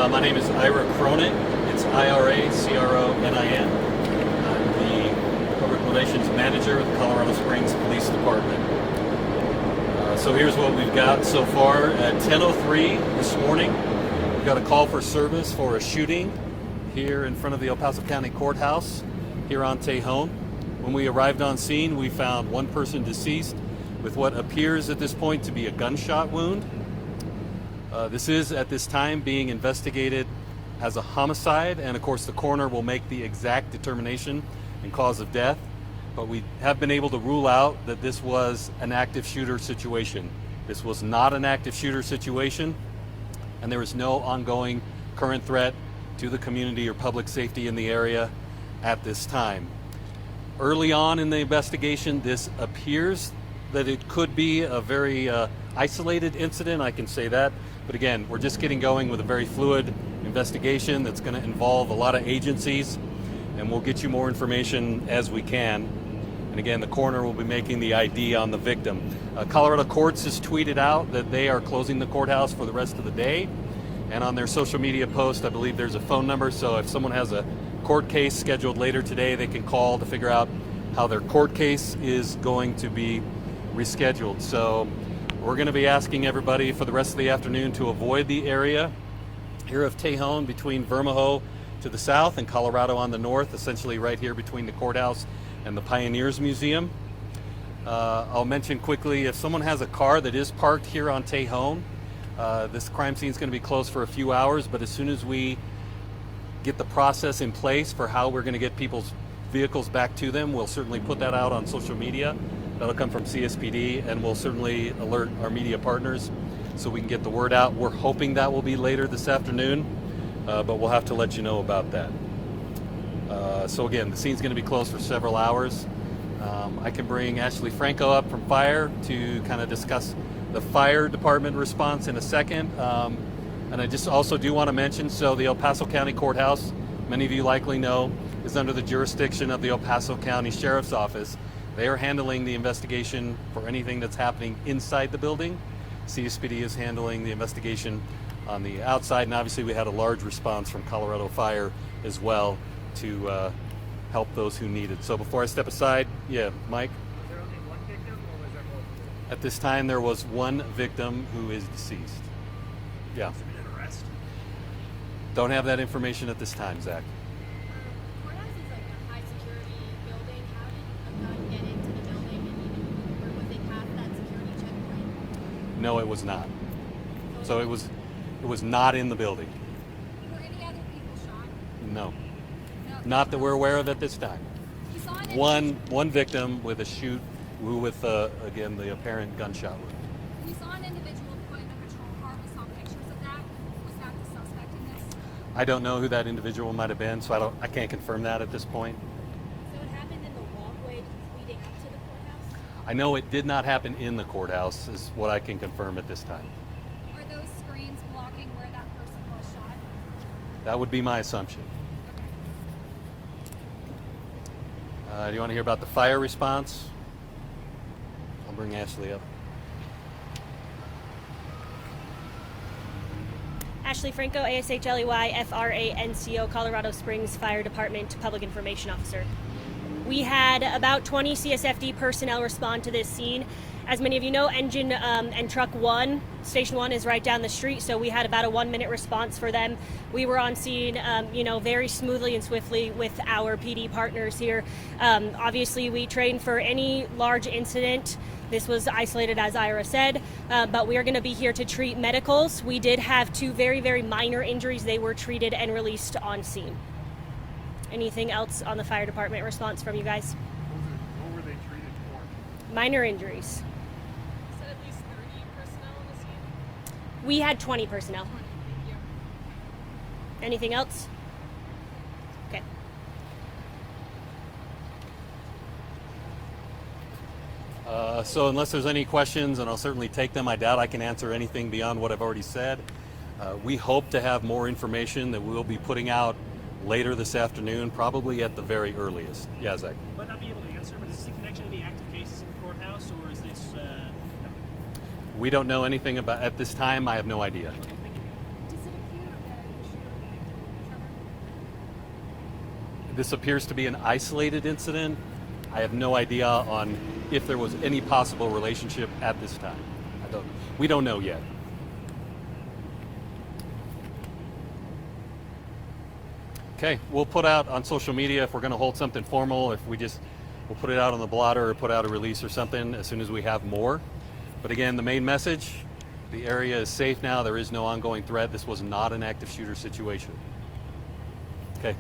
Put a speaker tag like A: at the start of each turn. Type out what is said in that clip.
A: My name is Ira Cronin. It's IRACRONIN. I'm the Public Relations Manager of the Colorado Springs Police Department. So here's what we've got so far. At 10:03 this morning, we got a call for service for a shooting here in front of the El Paso County Courthouse here on Tejon. When we arrived on scene, we found one person deceased with what appears at this point to be a gunshot wound. This is at this time being investigated as a homicide, and of course the coroner will make the exact determination and cause of death, but we have been able to rule out that this was an active shooter situation. This was not an active shooter situation, and there is no ongoing current threat to the community or public safety in the area at this time. Early on in the investigation, this appears that it could be a very isolated incident, I can say that. But again, we're just getting going with a very fluid investigation that's going to involve a lot of agencies, and we'll get you more information as we can. And again, the coroner will be making the ID on the victim. Colorado Courts has tweeted out that they are closing the courthouse for the rest of the day. And on their social media post, I believe there's a phone number, so if someone has a court case scheduled later today, they can call to figure out how their court case is going to be rescheduled. So we're going to be asking everybody for the rest of the afternoon to avoid the area here of Tejon between Vermejo to the south and Colorado on the north, essentially right here between the courthouse and the Pioneers Museum. I'll mention quickly, if someone has a car that is parked here on Tejon, this crime scene is going to be closed for a few hours, but as soon as we get the process in place for how we're going to get people's vehicles back to them, we'll certainly put that out on social media. That'll come from CSPD, and we'll certainly alert our media partners so we can get the word out. We're hoping that will be later this afternoon, but we'll have to let you know about that. So again, the scene's going to be closed for several hours. I can bring Ashley Franco up from fire to kind of discuss the fire department response in a second. And I just also do want to mention, so the El Paso County Courthouse, many of you likely know, is under the jurisdiction of the El Paso County Sheriff's Office. They are handling the investigation for anything that's happening inside the building. CSPD is handling the investigation on the outside, and obviously we had a large response from Colorado Fire as well to help those who need it. So before I step aside, yeah, Mike?
B: Was there only one victim, or was there multiple?
A: At this time, there was one victim who is deceased. Yeah.
B: Was it an arrest?
A: Don't have that information at this time, Zach.
C: Courthouse is like a high security building. How did a gun get into the building, and or was it past that security checkpoint?
A: No, it was not. So it was not in the building.
C: Were any other people shot?
A: No.
C: No.
A: Not that we're aware of at this time.
C: You saw an
A: One victim with a shoot with again the apparent gunshot wound.
C: You saw an individual put in a patrol car. We saw pictures of that. Was that the suspect in this?
A: I don't know who that individual might have been, so I can't confirm that at this point.
C: So it happened in the walkway leading up to the courthouse?
A: I know it did not happen in the courthouse, is what I can confirm at this time.
C: Are those screens blocking where that person was shot?
A: That would be my assumption. Do you want to hear about the fire response? I'll bring Ashley up.
D: Ashley Franco, ASHLEY FRANCO, Colorado Springs Fire Department Public Information Officer. We had about 20 CSFD personnel respond to this scene. As many of you know, engine and truck 1, station 1 is right down the street, so we had about a 1-minute response for them. We were on scene, very smoothly and swiftly with our PD partners here. Obviously, we train for any large incident. This was isolated, as Ira said, but we are going to be here to treat medicals. We did have 2 very, very minor injuries. They were treated and released on scene. Anything else on the fire department response from you guys?
B: What were they treated for?
D: Minor injuries.
C: You said at least 30 personnel on the scene?
D: We had 20 personnel.
C: Thank you.
D: Anything else? Okay.
A: So unless there's any questions, and I'll certainly take them, I doubt I can answer anything beyond what I've already said. We hope to have more information that we'll be putting out later this afternoon, probably at the very earliest. Yeah, Zach?
E: Might not be able to answer, but is this in connection to the active cases in the courthouse, or is this...
A: We don't know anything about, at this time, I have no idea.
C: Does it appear that
A: This appears to be an isolated incident. I have no idea on if there was any possible relationship at this time. We don't know yet. Okay, we'll put out on social media if we're going to hold something formal, we'll put it out on the blotter or put out a release or something as soon as we have more. But again, the main message, the area is safe now. There is no ongoing threat. This was not an active shooter situation. Okay.